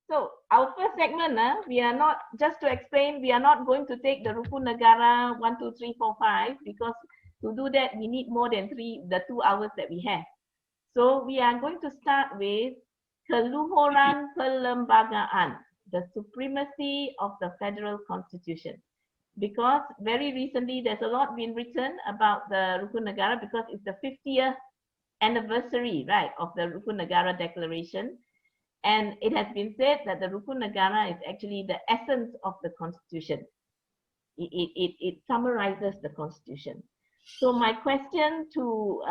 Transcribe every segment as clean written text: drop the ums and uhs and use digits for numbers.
So our first segment, we are not, just to explain, we are not going to take the Rukun Negara 1, 2, 3, 4, 5, because to do that we need more than the 2 hours that we have. So we are going to start with Keluhuran Perlembagaan, the supremacy of the federal constitution. Because very recently there's a lot been written about the Rukun Negara, because it's the 50th anniversary, right, of the Rukun Negara Declaration. And it has been said that the Rukun Negara is actually the essence of the constitution. It summarizes the constitution. So my question to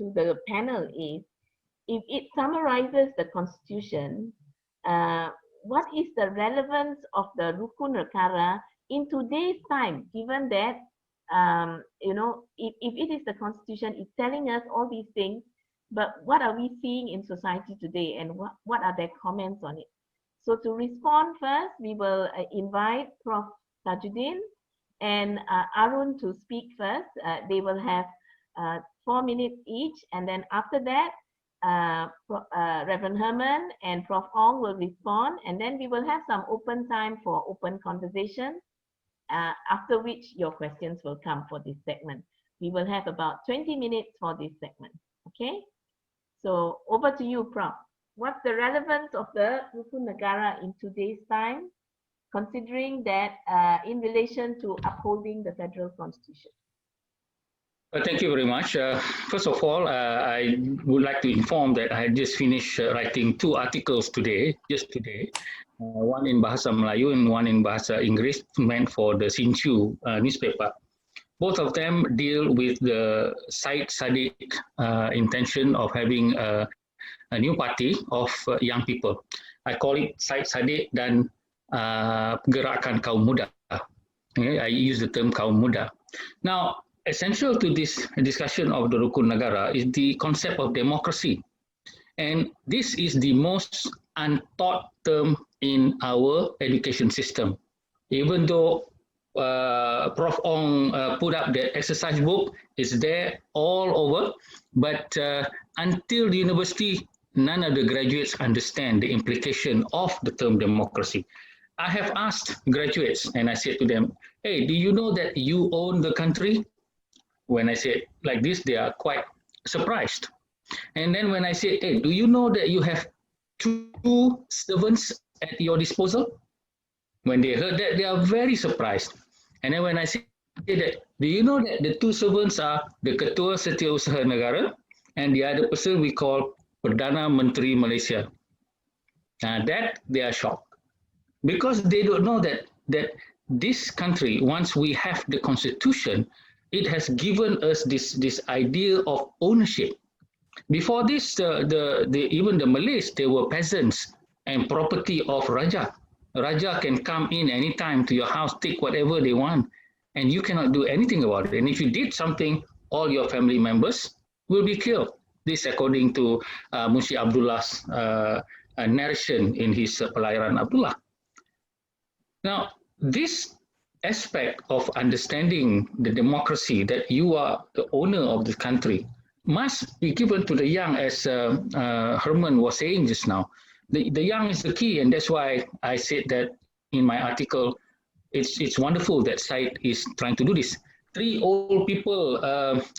the panel is, if it summarizes the constitution, what is the relevance of the Rukun Negara in today's time, given that if it is the constitution, it's telling us all these things, but what are we seeing in society today, and what are their comments on it? So to respond first, we will invite Prof Tajuddin and Arun to speak first. They will have 4 minutes each, and then after that, Rev Hermen and Prof Ong will respond, and then we will have some open time for open conversation, after which your questions will come for this segment. We will have about 20 minutes for this segment, okay? So over to you, Prof. What's the relevance of the Rukun Negara in today's time, considering that in relation to upholding the federal constitution? Thank you very much. First of all, I would like to inform that I just finished writing 2 articles today, just today. One in Bahasa Melayu and one in Bahasa Inggeris, meant for the Sinchu newspaper. Both of them deal with the Syed Saddiq intention of having a new party of young people. I call it Syed Saddiq dan Gerakan Kaum Muda. Okay, I use the term Kaum Muda. Now, essential to this discussion of the Rukun Negara is the concept of democracy. And this is the most untaught term in our education system. Even though Prof Ong put up the exercise book, it's there all over, but until the university, none of the graduates understand the implication of the term democracy. I have asked graduates and I said to them, hey, do you know that you own the country? When I say like this, they are quite surprised. And then when I say, hey, do you know that you have 2 servants at your disposal? When they heard that, they are very surprised. And then when I say that, do you know that the 2 servants are the Ketua Setiausaha Negara and the other person we call Perdana Menteri Malaysia? That they are shocked. Because they don't know that this country, once we have the constitution, it has given us this idea of ownership. Before this, even the Malays, they were peasants and property of Raja. Raja can come in anytime to your house, take whatever they want, and you cannot do anything about it. And if you did something, all your family members will be killed. This according to Munshi Abdullah's narration in his Pelayaran Abdullah. Now, this aspect of understanding the democracy, that you are the owner of the country, must be given to the young, as Herman was saying just now. The young is the key, and that's why I said that in my article, it's wonderful that Syed is trying to do this. 3 old people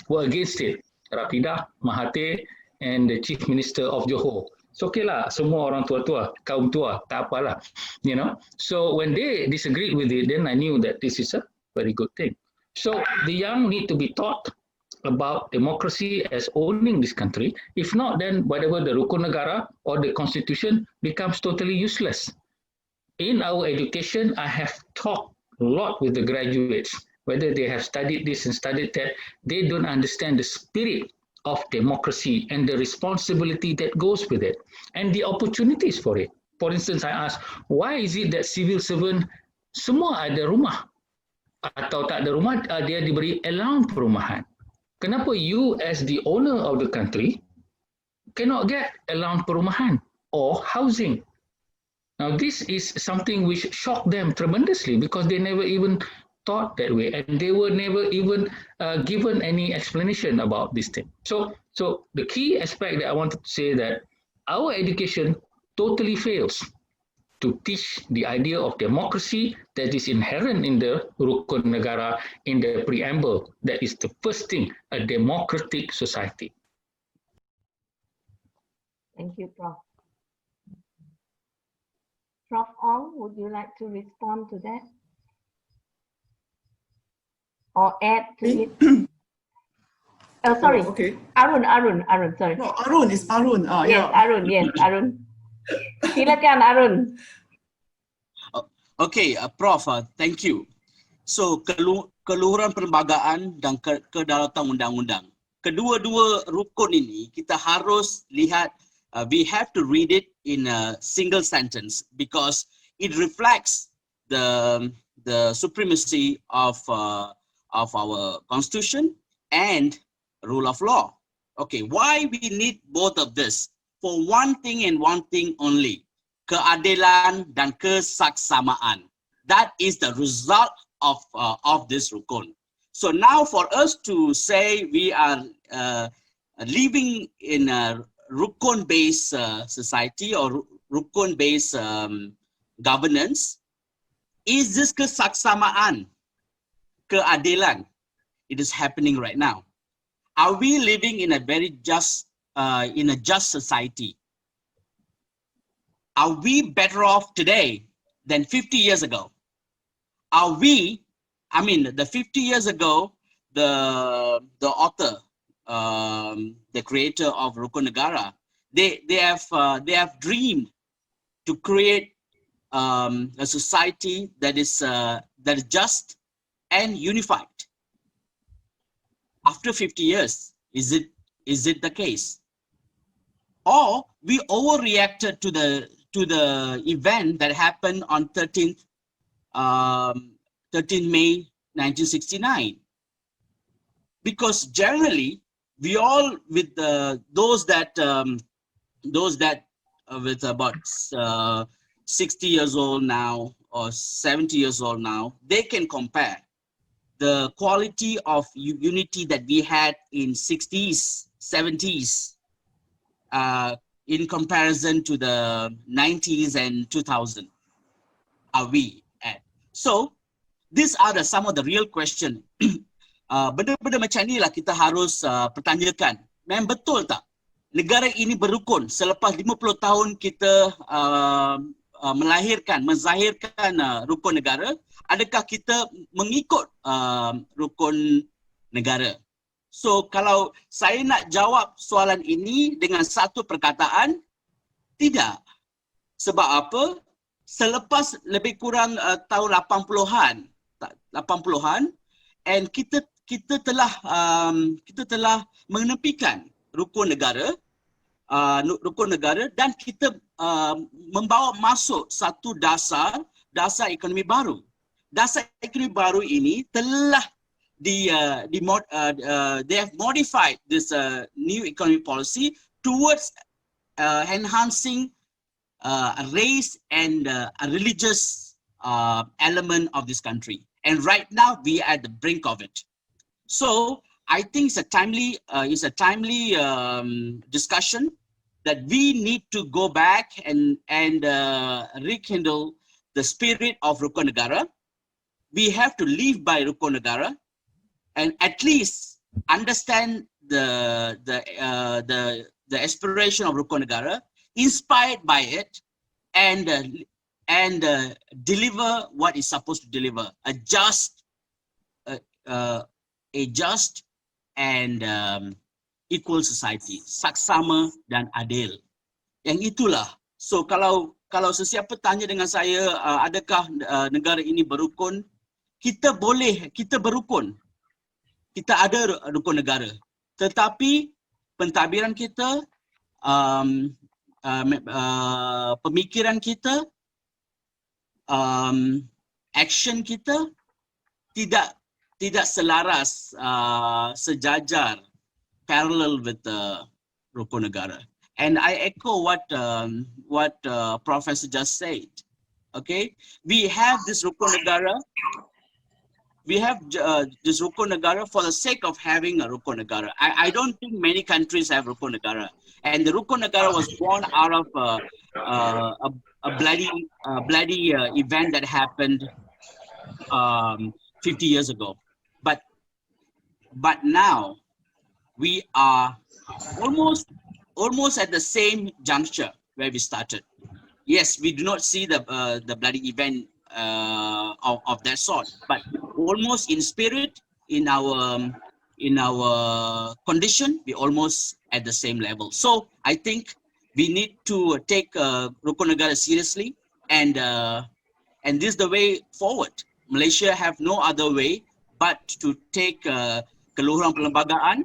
were against it, Rafidah, Mahathir, and the Chief Minister of Johor. It's okay lah, semua orang tua-tua, kaum tua, tak apalah, you know. So when they disagreed with it, then I knew that this is a very good thing. So the young need to be taught about democracy as owning this country. If not, then whatever the Rukun Negara or the constitution becomes totally useless. In our education, I have talked a lot with the graduates, whether they have studied this and studied that, they don't understand the spirit of democracy and the responsibility that goes with it and the opportunities for it. For instance, I asked, why is it that civil servant semua ada rumah atau tak ada rumah, dia diberi allowance perumahan? Kenapa you as the owner of the country cannot get allowance perumahan or housing? Now this is something which shocked them tremendously because they never even thought that way, and they were never even given any explanation about this thing. So the key aspect that I wanted to say that our education totally fails to teach the idea of democracy that is inherent in the Rukun Negara, in the preamble. That is the first thing, a democratic society. Thank you, Prof. Prof Ong, would you like to respond to that? Or add to it? Oh, sorry. Oh, okay. Arun, sorry. No, Arun is Arun. Yes, yeah. Arun. Silakan, Arun. Okay, Prof, thank you. So, keluhuran perlembagaan dan kedaulatan undang-undang. Kedua-dua rukun ini kita harus lihat, we have to read it in a single sentence because it reflects the supremacy of our constitution and rule of law. Okay, why we need both of this? For one thing and one thing only, keadilan dan kesaksamaan. That is the result of this rukun. So now for us to say we are living in a rukun-based society or rukun-based governance, is this kesaksamaan, keadilan? It is happening right now. Are we living in a very just society? Are we better off today than 50 years ago? Are we, I mean, the 50 years ago, the author, the creator of Rukun Negara, they have dreamed to create a society that is just and unified. After 50 years, is it the case? Or we overreacted to the event that happened on 13th May 1969? Because generally, we all with those that with about 60 years old now or 70 years old now, they can compare the quality of unity that we had in 60s, 70s, in comparison to the 90s and 2000. Are we at? So these are some of the real question. Benda-benda macam ni lah kita harus pertanyakan. Memang betul tak negara ini berukun selepas 50 tahun kita menzahirkan rukun negara? Adakah kita mengikut rukun negara? So kalau saya nak jawab soalan ini dengan satu perkataan, tidak. Sebab apa? Selepas lebih kurang tahun 80-an, and kita telah menepikan rukun negara dan kita membawa masuk satu dasar ekonomi baru. Dasar ekonomi baru ini telah they have modified this new economic policy towards enhancing race and a religious element of this country. And right now we are at the brink of it. So I think it's a timely discussion that we need to go back and rekindle the spirit of Rukun Negara. We have to live by Rukun Negara and at least understand the aspiration of Rukun Negara, inspired by it, and deliver what is supposed to deliver: a just and equal society, saksama dan adil. Yang itulah. So kalau sesiapa tanya dengan saya, adakah negara ini berukun? Kita berukun. Kita ada rukun negara. Tetapi pentadbiran kita, pemikiran kita, action kita tidak selaras, sejajar, parallel with the Rukun Negara. And I echo what Professor just said. Okay, we have this Rukun Negara. this Rukun Negara for the sake of having a Rukun Negara. I don't think many countries have Rukun Negara, and the Rukun Negara was born out of a bloody event that happened 50 years ago. But now we are almost at the same juncture where we started. Yes, we do not see the bloody event of that sort, but almost in spirit, in our condition, we almost at the same level. So I think we need to take Rukun Negara seriously, and this is the way forward. Malaysia have no other way but to take keluhuran perlembagaan,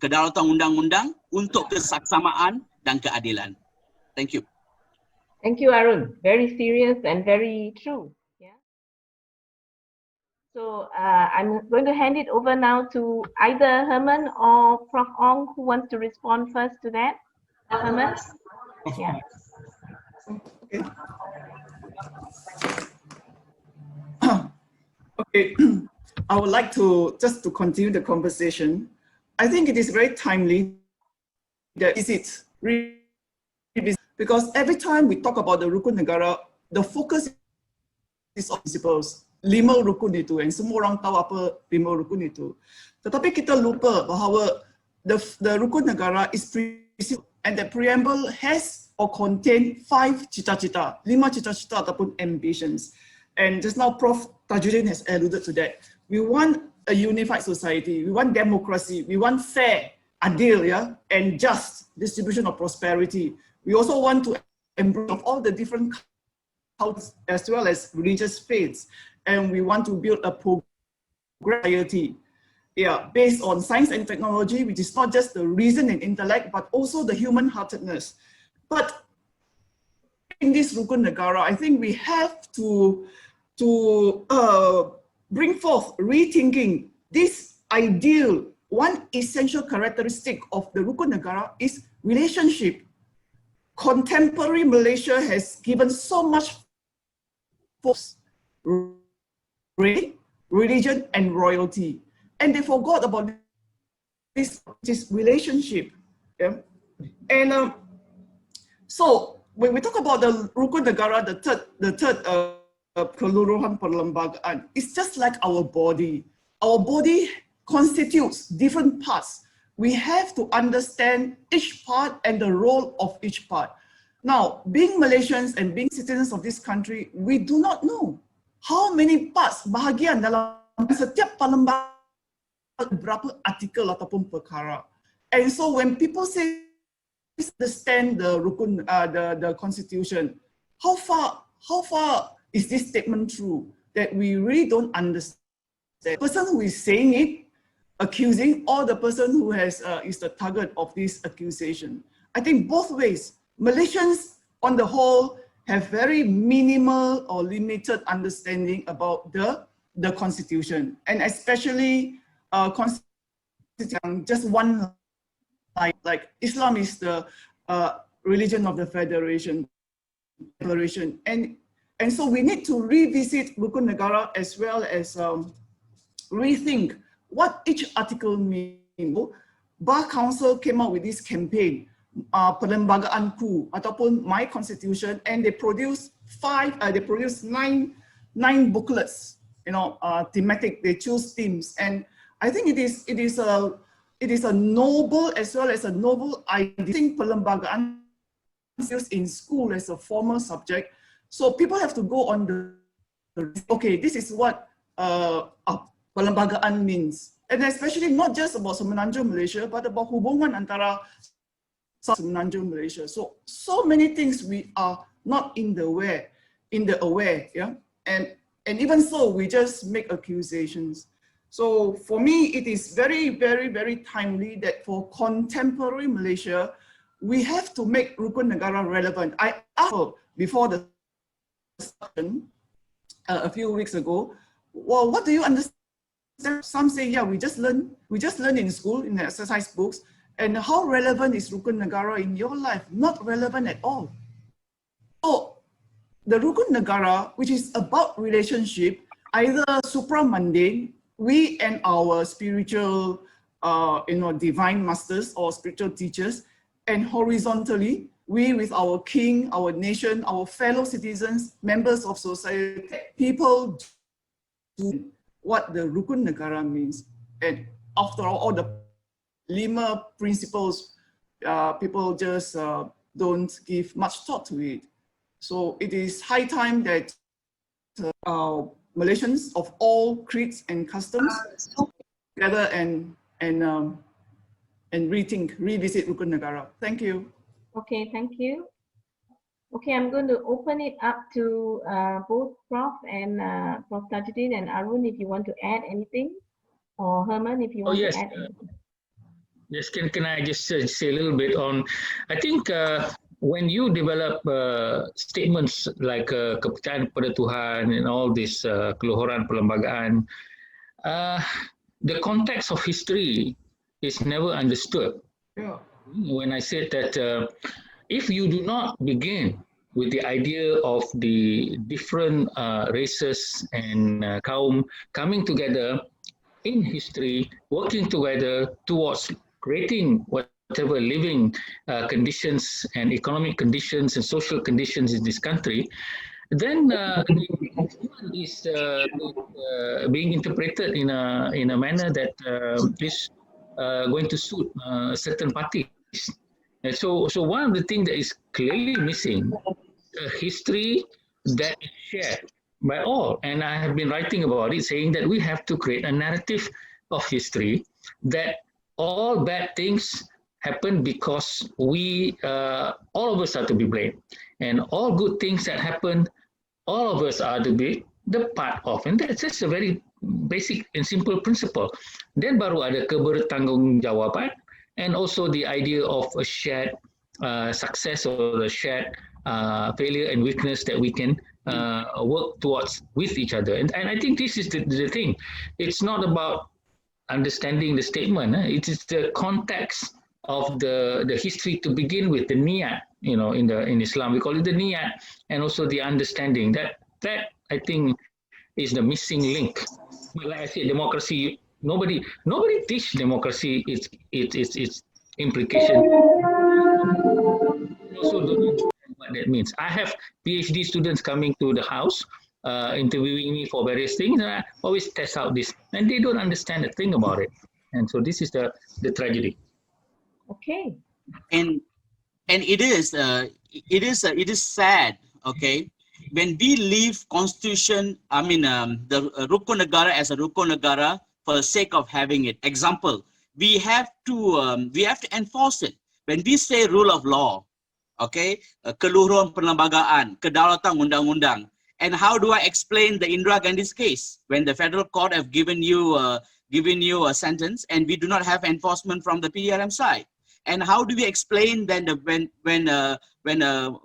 kedaulatan undang-undang untuk kesaksamaan dan keadilan. Thank you. Thank you, Arun. Very serious and very true. Yeah. So I'm going to hand it over now to either Hermen or Prof Ong, who wants to respond first to that. Hermen? Yeah. Okay. Okay. I would like to just to continue the conversation. I think it is very timely that is it really, because every time we talk about the Rukun Negara, the focus is on principles. 5 rukun itu, and semua orang tahu apa 5 rukun itu. Tetapi kita lupa bahawa the Rukun Negara is principle, and the preamble has or contain 5 cita-cita, 5 cita-cita ataupun ambitions. And just now Prof Tajuddin has alluded to that. We want a unified society, we want democracy, we want fair, adil, yeah, and just distribution of prosperity. We also want to embrace of all the different cultures as well as religious faiths, and we want to build a progressive society, yeah, based on science and technology, which is not just the reason and intellect, but also the human-heartedness. But in this Rukun Negara, I think we have to bring forth rethinking this ideal. One essential characteristic of the Rukun Negara is relationship. Contemporary Malaysia has given so much force, religion, and royalty, and they forgot about this relationship. Yeah? And so when we talk about the Rukun Negara, the third keluruhan perlembagaan, it's just like our body. Our body constitutes different parts. We have to understand each part and the role of each part. Now, being Malaysians and being citizens of this country, we do not know how many parts, bahagian dalam setiap perlembagaan, berapa artikel ataupun perkara. And so when people say, understand the Rukun, the Constitution, how far is this statement true? That we really don't understand. The person who is saying it, accusing, or the person who has is the target of this accusation. I think both ways. Malaysians on the whole have very minimal or limited understanding about the Constitution, and especially Constitution, just one line, like Islam is the religion of the Federation, and so we need to revisit Rukun Negara as well as rethink what each article means. Bar Council came out with this campaign, Perlembagaanku ataupun My Constitution, and they produced nine booklets, thematic. They choose themes, and I think it is a noble as well as a noble idea. I think Perlembagaan used in school as a formal subject, so people have to go on okay, this is what Perlembagaan means. And especially not just about Semenanjung Malaysia, but about hubungan antara Semenanjung Malaysia. So many things we are not in the aware, yeah. And even so, we just make accusations. So for me, it is very, very, very timely that for contemporary Malaysia, we have to make Rukun Negara relevant. I asked before the discussion a few weeks ago, well, what do you understand? Some say, yeah, we just learn in school in the exercise books. And how relevant is Rukun Negara in your life? Not relevant at all. So the Rukun Negara, which is about relationship, either supramundane, we and our spiritual, divine masters or spiritual teachers, and horizontally, we with our king, our nation, our fellow citizens, members of society, people do what the Rukun Negara means. And after all the Lima principles, people just don't give much thought to it. So it is high time that Malaysians of all creeds and customs together and revisit Rukun Negara. Thank you. Okay, thank you. Okay, I'm going to open it up to both Prof and Prof Tajuddin and Arun if you want to add anything, or Herman if you want to add anything. Yes, can I just say a little bit on, I think when you develop statements like kepercayaan kepada Tuhan and all this keluhuran perlembagaan, the context of history is never understood. Yeah. When I said that if you do not begin with the idea of the different races and kaum coming together in history, working together towards creating whatever living conditions and economic conditions and social conditions in this country, then is being interpreted in a manner that is going to suit certain parties. And so one of the things that is clearly missing, a history that is shared by all. And I have been writing about it, saying that we have to create a narrative of history that all bad things happen because we, all of us are to be blamed. And all good things that happen, all of us are to be the part of. And that's just a very basic and simple principle. Then baru ada kebertanggungjawaban, and also the idea of a shared success or the shared failure and weakness that we can work towards with each other. And I think this is the thing. It's not about understanding the statement. It is the context of the history to begin with, the niyat, in Islam, we call it the niyat, and also the understanding. That I think is the missing link. But like I said, democracy, nobody teach democracy its implication. Also don't know what that means. I have PhD students coming to the house, interviewing me for various things, and I always test out this, and they don't understand a thing about it. And so this is the tragedy. Okay. And it is sad, okay, when we leave constitution, the Rukun Negara as a Rukun Negara for the sake of having it. Example, we have to enforce it. When we say rule of law, okay, keluhuran perlembagaan, kedaulatan undang-undang, and how do I explain the Indira Gandhi's case when the federal court have given you a sentence and we do not have enforcement from the PRM side? And how do we explain then when a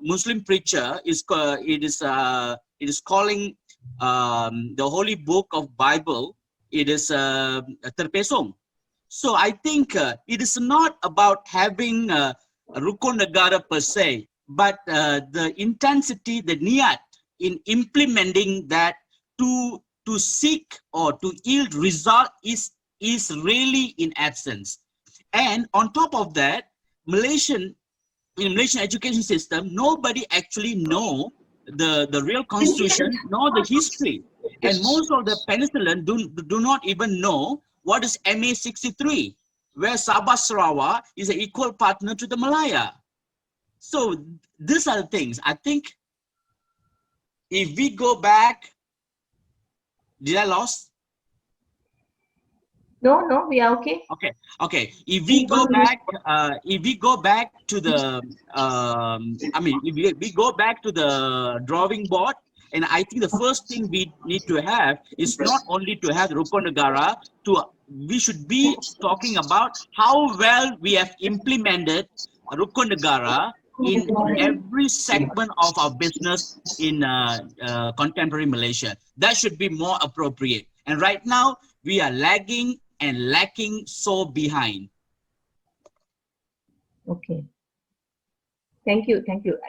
Muslim preacher is calling the holy book of Bible, it is terpesong? So I think it is not about having a Rukun Negara per se, but the intensity, the niyat in implementing that to seek or to yield result is really in absence. And on top of that, in Malaysian education system, nobody actually know the real constitution nor the history. And most of the Peninsulan do not even know what is MA 63, where Sabah Sarawak is an equal partner to the Malaya. So these are the things. I think if we go back, did I lost? No, we are okay. Okay. If we go back to the, if we go back to the drawing board, and I think the first thing we need to have is not only to have Rukun Negara, we should be talking about how well we have implemented Rukun Negara in every segment of our business in contemporary Malaysia. That should be more appropriate. And right now, we are lagging and lacking so behind. Okay. Thank you.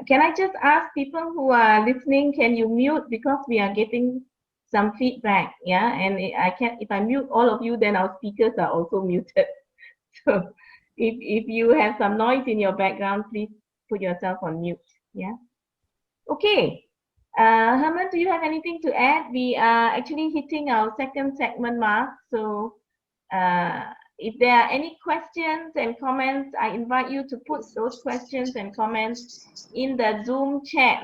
Can I just ask people who are listening, can you mute, because we are getting some feedback. Yeah, and I can, if I mute all of you, then our speakers are also muted. So if you have some noise in your background, please put yourself on mute. Yeah. Okay. Hermen, do you have anything to add? We are actually hitting our second segment mark. So if there are any questions and comments, I invite you to put those questions and comments in the Zoom chat.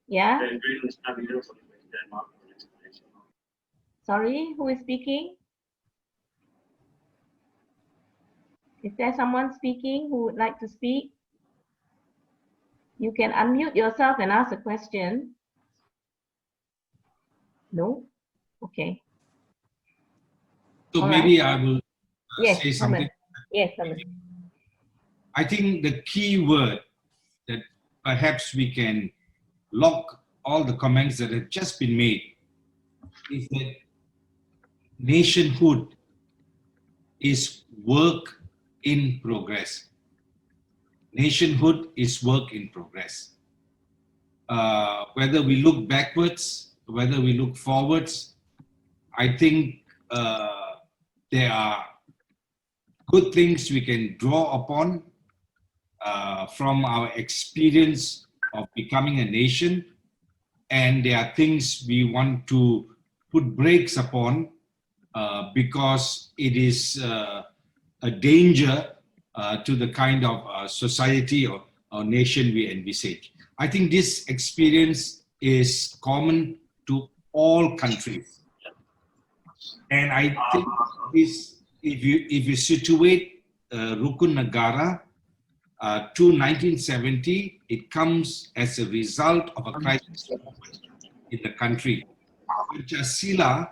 Yeah. Sorry, who is speaking? Is there someone speaking who would like to speak? You can unmute yourself and ask a question. No? Okay. So All maybe right. I will Yes, say something. Yes, Hermen. I think the key word that perhaps we can lock all the comments that have just been made is that nationhood is work in progress. Nationhood is work in progress. Whether we look backwards, whether we look forwards, I think there are good things we can draw upon from our experience of becoming a nation, and there are things we want to put brakes upon because it is a danger to the kind of society or nation we envisage. I think this experience is common to all countries. And I think this, if you situate Rukun Negara to 1970, it comes as a result of a crisis in the country. Pancasila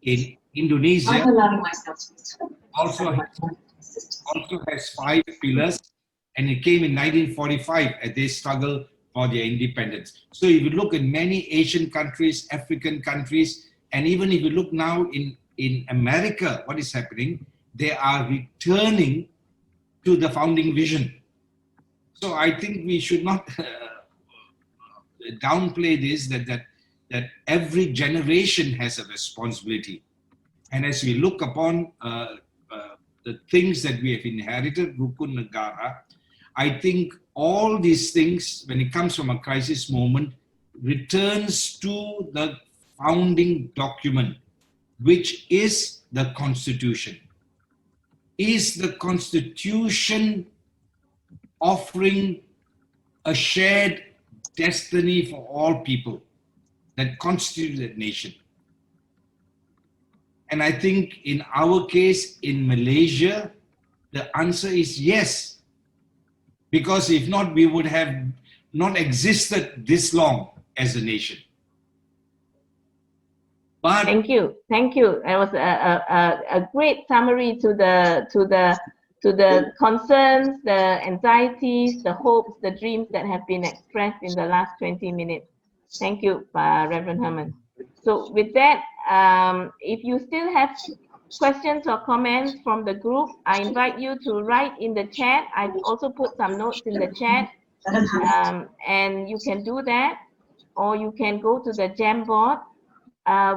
in Indonesia also has 5 pillars, and it came in 1945 as they struggled for their independence. So if you look at many Asian countries, African countries, and even if you look now in America, what is happening, they are returning to the founding vision. So I think we should not downplay this, that every generation has a responsibility. And as we look upon the things that we have inherited, Rukun Negara, I think all these things, when it comes from a crisis moment, returns to the founding document, which is the Constitution. Is the Constitution offering a shared destiny for all people that constitute that nation? And I think in our case, in Malaysia, the answer is yes. Because if not, we would have not existed this long as a nation. But Thank you. That was a great summary to the concerns, the anxieties, the hopes, the dreams that have been expressed in the last 20 minutes. Thank you, Reverend Hermen. So with that, if you still have questions or comments from the group, I invite you to write in the chat. I've also put some notes in the chat, and you can do that, or you can go to the Jamboard.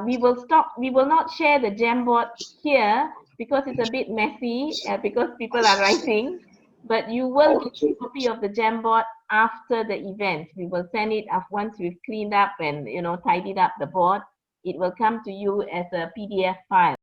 We will not share the Jamboard here because it's a bit messy, because people are writing, but you will get a copy of the Jamboard after the event. We will send it once we've cleaned up and tidied up the board. It will come to you as a PDF file.